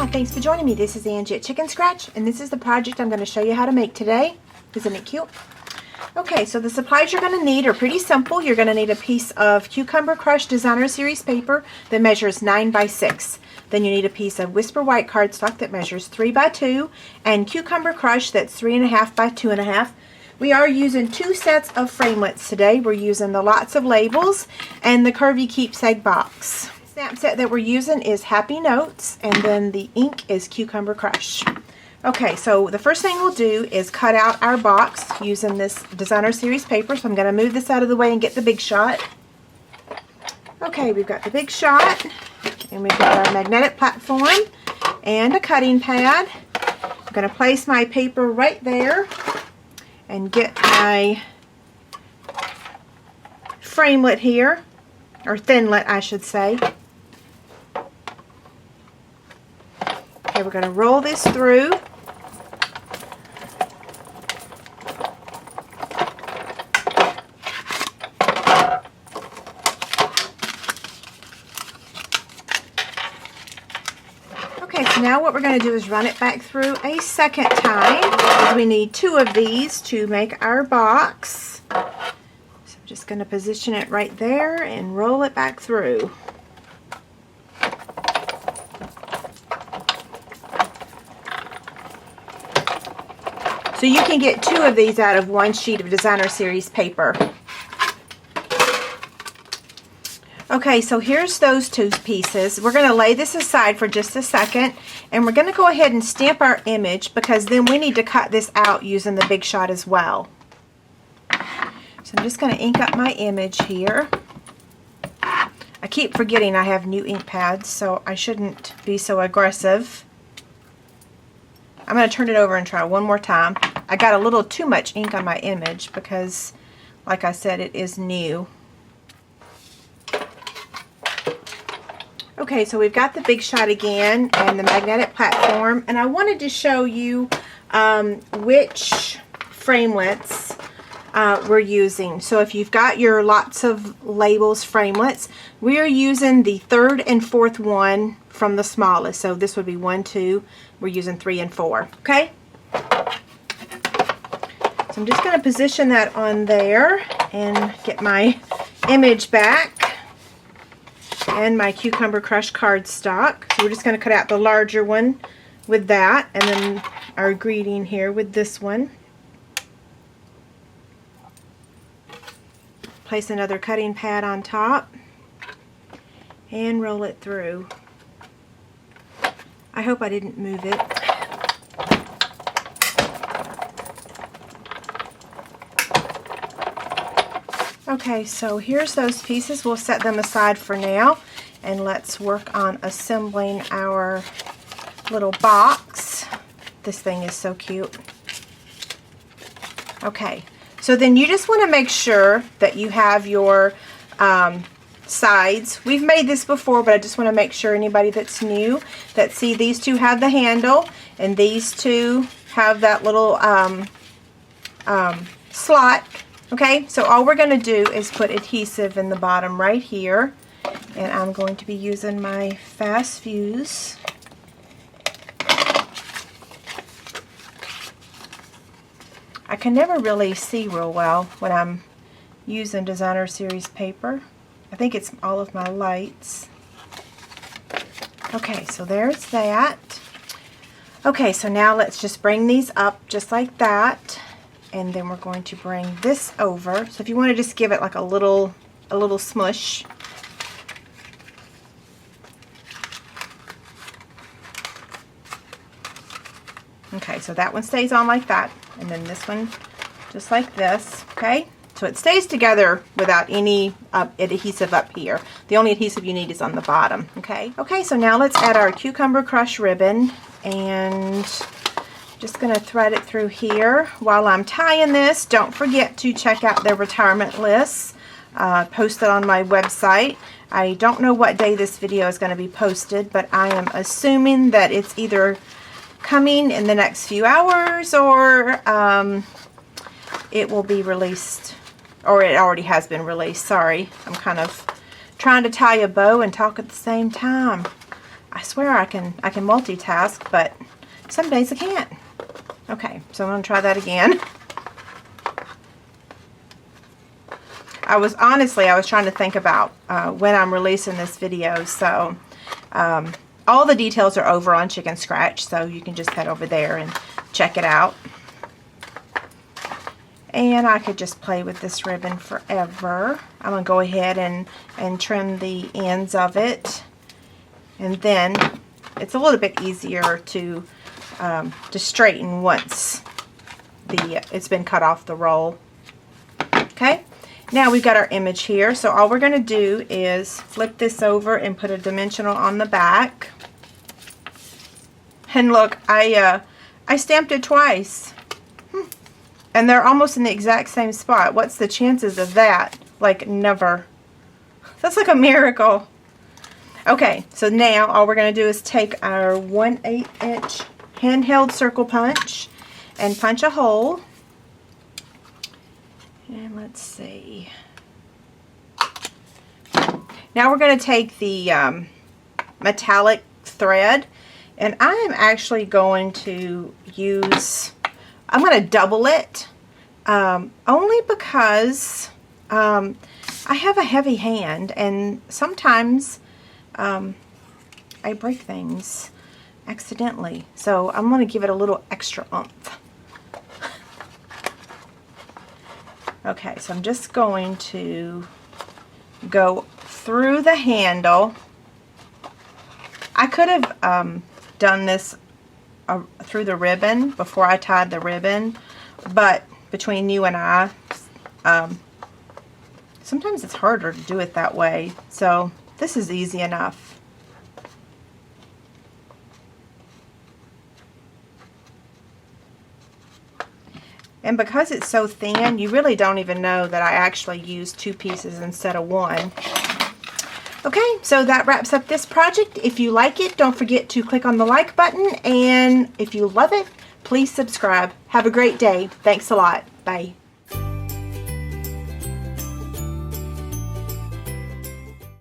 Hi, thanks for joining me. This is Angie at Chicken Scratch, and this is the project I'm going to show you how to make today. Isn't it cute? Okay, so the supplies you're going to need are pretty simple. You're going to need a piece of Cucumber Crush Designer Series paper that measures 9 by 6. Then you need a piece of Whisper White cardstock that measures 3 by 2, and Cucumber Crush that's 3.5 by 2.5. We are using 2 sets of framelits today. We're using the Lots of Labels and the Curvy Keepsake box. The snap set that we're using is Happy Notes, and then the ink is Cucumber Crush. Okay, so the first thing we'll do is cut out our box using this Designer Series paper. So I'm going to move this out of the way and get the Big Shot. Okay, we've got the Big Shot, and we've got our magnetic platform and a cutting pad. I'm going to place my paper right there and get my framelit here, or thinlet I should say. Okay, we're going to roll this through. Okay, so now what we're going to do is run it back through a second time, because we need 2 of these to make our box. So I'm just going to position it right there and roll it back through. So you can get 2 of these out of 1 sheet of Designer Series paper. Okay, so here's those 2 pieces. We're going to lay this aside for just a second, and we're going to go ahead and stamp our image, because then we need to cut this out using the Big Shot as well. So I'm just going to ink up my image here. I keep forgetting I have new ink pads, so I shouldn't be so aggressive. I'm going to turn it over and try one more time. I got a little too much ink on my image because, like I said, it is new. Okay, so we've got the Big Shot again and the magnetic platform, and I wanted to show you which framelits we're using. So if you've got your Lots of Labels framelits, we are using the 3rd and 4th one from the smallest. So this would be 1, 2. We're using 3 and 4. Okay? So I'm just going to position that on there and get my image back and my Cucumber Crush cardstock. So we're just going to cut out the larger one with that, and then our greeting here with this one. Place another cutting pad on top and roll it through. I hope I didn't move it. Okay, so here's those pieces. We'll set them aside for now, and let's work on assembling our little box. This thing is so cute. Okay, so then you just want to make sure that you have your sides. We've made this before, but I just want to make sure anybody that's new that see these 2 have the handle, and these 2 have that little slot. Okay, so all we're going to do is put adhesive in the bottom right here, and I'm going to be using my Fast Fuse. I can never really see real well when I'm using Designer Series paper. I think it's all of my lights. Okay, so there's that. Okay, so now let's just bring these up just like that. And then we're going to bring this over. So if you want to just give it like a little smush. Okay, so that one stays on like that. And then this one just like this. Okay, so it stays together without any adhesive up here. The only adhesive you need is on the bottom. Okay, so now let's add our Cucumber Crush ribbon, and just going to thread it through here. While I'm tying this, don't forget to check out their retirement lists posted on my website. I don't know what day this video is going to be posted, but I am assuming that it's either coming in the next few hours, or it will be released, or it already has been released. Sorry, I'm kind of trying to tie a bow and talk at the same time. I swear I can multitask, but some days I can't. Okay, so I'm going to try that again. I was trying to think about when I'm releasing this video, so all the details are over on Chicken Scratch, so you can just head over there and check it out. And I could just play with this ribbon forever. I'm going to go ahead and trim the ends of it. And then it's a little bit easier to straighten once it's been cut off the roll. Okay, now we've got our image here. So all we're going to do is flip this over and put a dimensional on the back. And look, I stamped it twice. And they're almost in the exact same spot. What's the chances of that? Like, never. That's like a miracle. Okay, so now all we're going to do is take our 1/8 inch handheld circle punch and punch a hole. And let's see. Now we're going to take the metallic thread, and I am actually going to I'm going to double it, only because I have a heavy hand, and sometimes I break things accidentally. So I'm going to give it a little extra oomph. Okay, so I'm just going to go through the handle. I could have done this through the ribbon before I tied the ribbon, but between you and I, sometimes it's harder to do it that way, so this is easy enough. And because it's so thin, you really don't even know that I actually used 2 pieces instead of 1. Okay, so that wraps up this project. If you like it, don't forget to click on the like button, and if you love it, please subscribe. Have a great day. Thanks a lot. Bye.